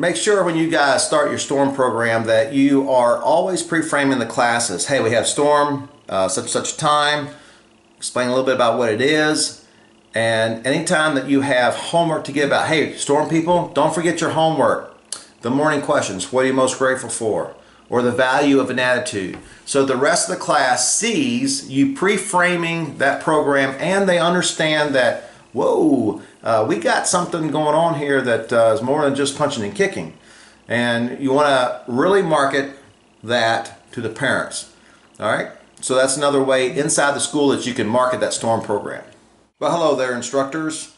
make sure when you guys start your STORM program that you are always pre-framing the classes. Hey, we have STORM, such time, explain a little bit about what it is, and anytime that you have homework to give out, hey, STORM people, don't forget your homework. The morning questions, what are you most grateful for? Or the value of an attitude. So the rest of the class sees you pre-framing that program and they understand that, whoa, we got something going on here that is more than just punching and kicking. And you want to really market that to the parents. All right? So that's another way inside the school that you can market that STORM program. Well, hello there, instructors.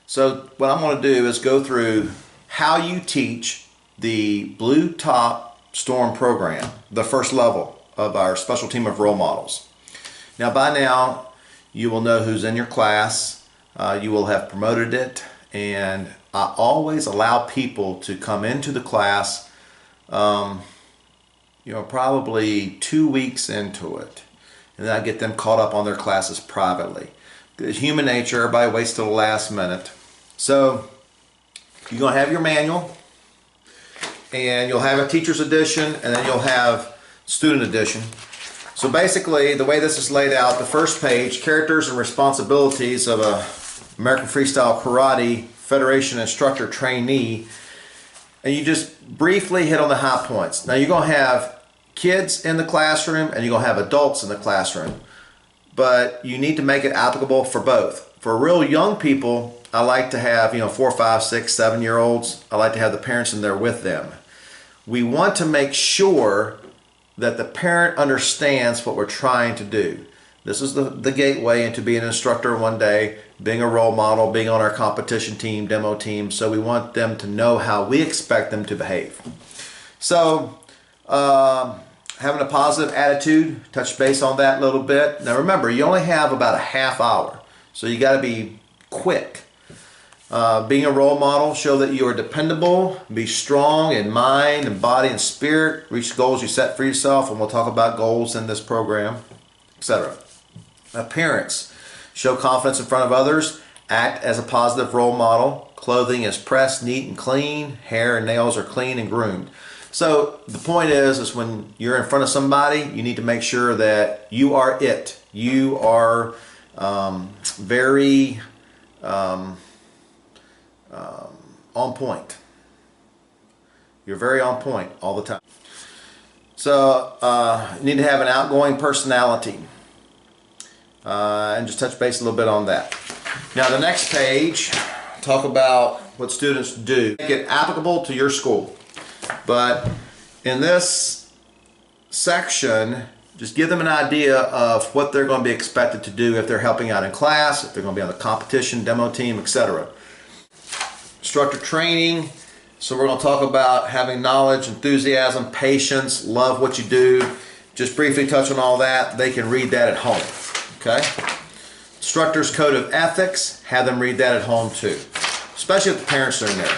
So what I'm going to do is go through how you teach the Blue Top STORM program, the first level of our special team of role models. Now by now you will know who's in your class, you will have promoted it, and I always allow people to come into the class probably 2 weeks into it, and then I get them caught up on their classes privately. It's human nature, everybody waits till the last minute. So you're going to have your manual, and you'll have a teacher's edition, and then you'll have student edition. So basically, the way this is laid out, the first page, characters and responsibilities of a American Freestyle Karate Federation instructor trainee, and you just briefly hit on the high points. Now you're going to have kids in the classroom and you're going to have adults in the classroom, but you need to make it applicable for both. For real young people, I like to have 4, 5, 6, 7-year-olds. I like to have the parents in there with them. We want to make sure that the parent understands what we're trying to do. This is the gateway into being an instructor one day, being a role model, being on our competition team, demo team. So we want them to know how we expect them to behave. So having a positive attitude, touch base on that a little bit. Now remember, you only have about a half hour, so you got to be quick. Being a role model, show that you are dependable, be strong in mind and body and spirit, reach goals you set for yourself, and we'll talk about goals in this program, etc. Appearance, show confidence in front of others, act as a positive role model, clothing is pressed, neat and clean, hair and nails are clean and groomed. So the point is when you're in front of somebody, you need to make sure that you are it. You are very on point. You're very on point all the time. So you need to have an outgoing personality, and just touch base a little bit on that. Now the next page, talk about what students do. Make it applicable to your school. But in this section, just give them an idea of what they're going to be expected to do if they're helping out in class, if they're going to be on the competition, demo team, etc. Instructor training, so we're going to talk about having knowledge, enthusiasm, patience, love what you do. Just briefly touch on all that. They can read that at home. Okay? Instructor's code of ethics, have them read that at home too, especially if the parents are in there.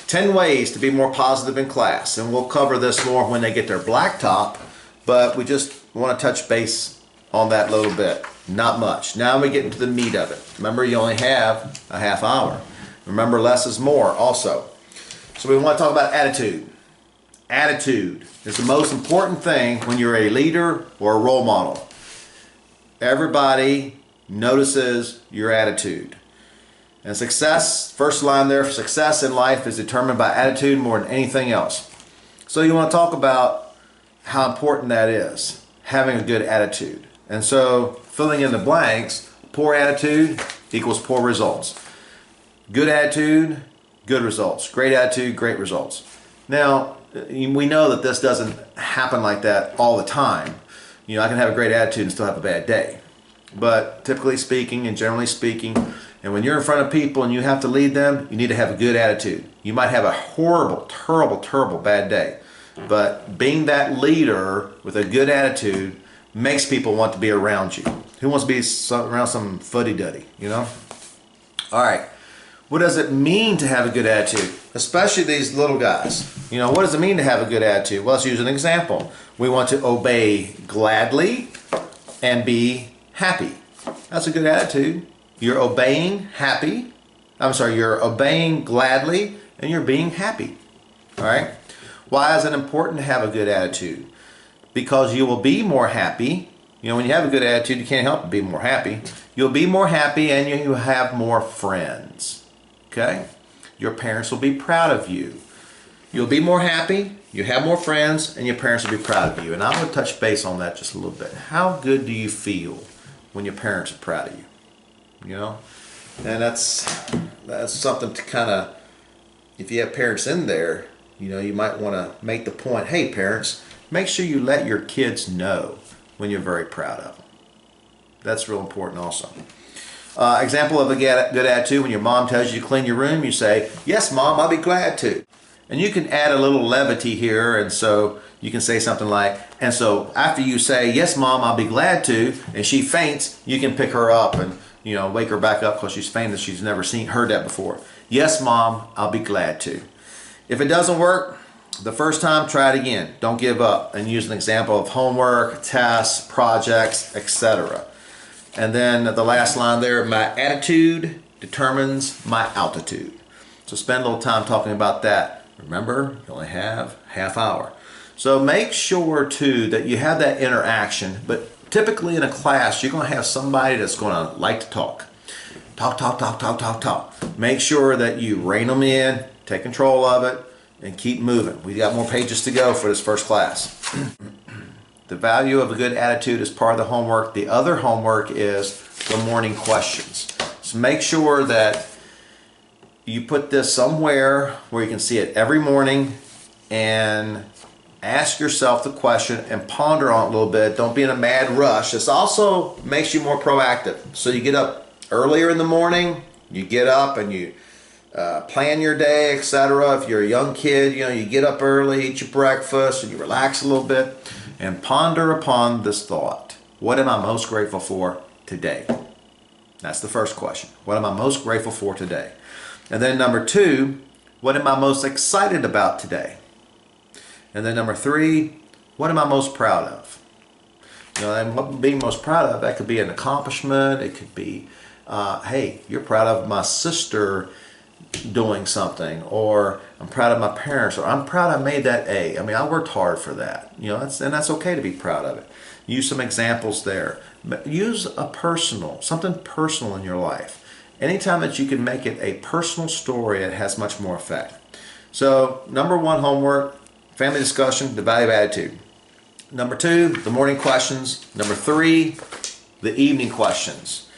10 ways to be more positive in class, and we'll cover this more when they get their blacktop, but we just want to touch base on that a little bit. Not much. Now we get into the meat of it. Remember, you only have a half hour. Remember, less is more also. So we want to talk about attitude. Attitude is the most important thing when you're a leader or a role model. Everybody notices your attitude. And success, first line there, success in life is determined by attitude more than anything else. So you want to talk about how important that is, having a good attitude. And so filling in the blanks, poor attitude equals poor results. Good attitude, good results. Great attitude, great results. Now, we know that this doesn't happen like that all the time. I can have a great attitude and still have a bad day. But typically speaking and generally speaking, and when you're in front of people and you have to lead them, you need to have a good attitude. You might have a horrible, terrible bad day. But being that leader with a good attitude makes people want to be around you. Who wants to be around some fuddy-duddy, All right. What does it mean to have a good attitude? Especially these little guys. What does it mean to have a good attitude? Well, let's use an example. We want to obey gladly and be happy. That's a good attitude. You're obeying gladly and you're being happy. All right. Why is it important to have a good attitude? Because you will be more happy. You know, when you have a good attitude, you can't help but be more happy. You'll be more happy and you have more friends. Okay? Your parents will be proud of you. You'll be more happy, you have more friends, and your parents will be proud of you. And I'm going to touch base on that just a little bit. How good do you feel when your parents are proud of you? You know? And that's something to kind of, if you have parents in there, you know, you might want to make the point, hey parents, make sure you let your kids know when you're very proud of them. That's real important also. Example of a good attitude, when your mom tells you to clean your room, you say, yes mom, I'll be glad to. And you can add a little levity here, and so you can say something like, and so after you say, yes mom, I'll be glad to, and she faints, you can pick her up and, you know, wake her back up because she's fainted, she's never heard that before. Yes mom, I'll be glad to. If it doesn't work, the first time, try it again. Don't give up, and use an example of homework, tests, projects, etc. And then the last line there, my attitude determines my altitude. So spend a little time talking about that. Remember, you only have half hour. So make sure too that you have that interaction, but typically in a class, you're going to have somebody that's going to like to talk. Talk, talk, talk, talk, talk, talk. Make sure that you rein them in, take control of it, and keep moving. We got more pages to go for this first class. The value of a good attitude is part of the homework. The other homework is the morning questions. So make sure that you put this somewhere where you can see it every morning and ask yourself the question and ponder on it a little bit. Don't be in a mad rush. This also makes you more proactive. So you get up earlier in the morning, you get up and you plan your day, etc. If you're a young kid, you know, you get up early, eat your breakfast, and you relax a little bit and ponder upon this thought. What am I most grateful for today? That's the first question. What am I most grateful for today? And then number 2, what am I most excited about today? And then number 3, what am I most proud of? You know, and what being most proud of, that could be an accomplishment. It could be, hey, you're proud of my sister doing something, or I'm proud of my parents, or I'm proud I made that A. I mean, I worked hard for that. You know, that's okay to be proud of it. Use some examples there. Use something personal in your life. Anytime that you can make it a personal story, it has much more effect. So, number 1, homework, family discussion, the value of attitude. Number 2, the morning questions. Number 3, the evening questions.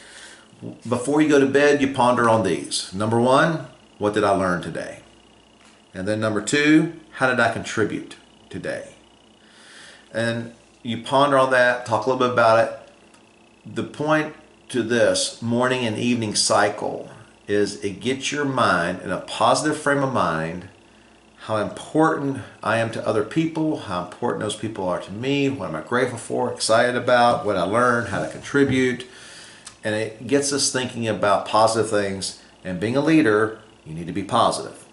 Before you go to bed, you ponder on these. Number 1, what did I learn today? And then number 2, how did I contribute today? And you ponder on that, talk a little bit about it. The point to this morning and evening cycle is it gets your mind in a positive frame of mind, how important I am to other people, how important those people are to me, what am I grateful for, excited about, what I learned, how to contribute. And it gets us thinking about positive things. And being a leader, you need to be positive.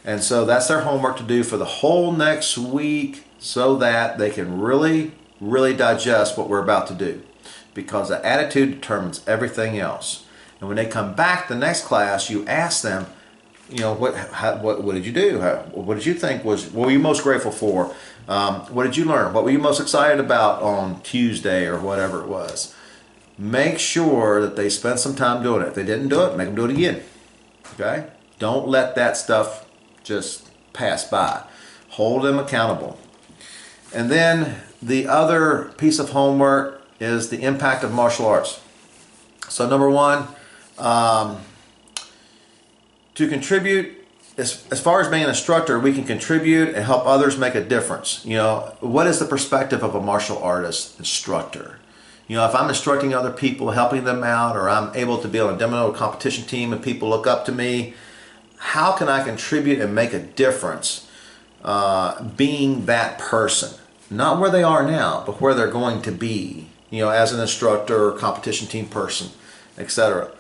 And so that's their homework to do for the whole next week so that they can really, really digest what we're about to do. Because the attitude determines everything else. And when they come back the next class, you ask them, you know, what did you do? What did you think what were you most grateful for? What did you learn? What were you most excited about on Tuesday or whatever it was? Make sure that they spend some time doing it. If they didn't do it, make them do it again. Okay? Don't let that stuff just pass by. Hold them accountable. And then the other piece of homework is the impact of martial arts. So number 1, to contribute, as far as being an instructor, we can contribute and help others make a difference. You know, what is the perspective of a martial artist instructor? You know, if I'm instructing other people, helping them out, or I'm able to be on a demo competition team and people look up to me, how can I contribute and make a difference being that person? Not where they are now, but where they're going to be, you know, as an instructor or competition team person, etc.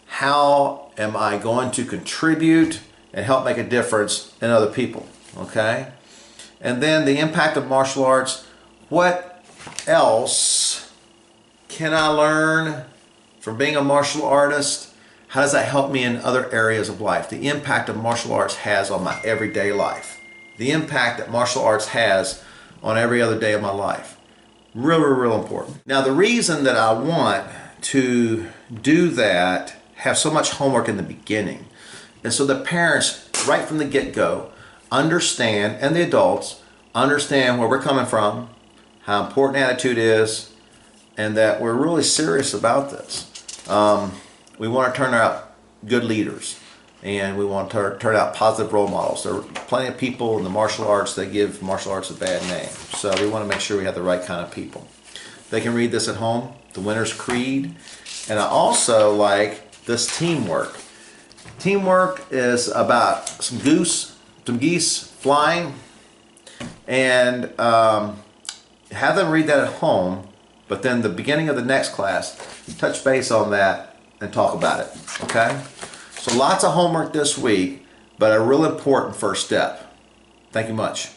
How am I going to contribute and help make a difference in other people? Okay? And then the impact of martial arts. What else can I learn from being a martial artist? How does that help me in other areas of life? The impact of martial arts has on my everyday life. The impact that martial arts has on every other day of my life. Real important. Now, the reason that I want to do that, have so much homework in the beginning, and so the parents, right from the get-go, understand, and the adults, understand where we're coming from, how important attitude is, and that we're really serious about this. We want to turn out good leaders, and we want to turn out positive role models. There are plenty of people in the martial arts that give martial arts a bad name. So we want to make sure we have the right kind of people. They can read this at home, The Winner's Creed. And I also like this teamwork. Teamwork is about some geese flying, and have them read that at home, but then the beginning of the next class, touch base on that and talk about it, okay? So lots of homework this week, but a real important first step. Thank you much.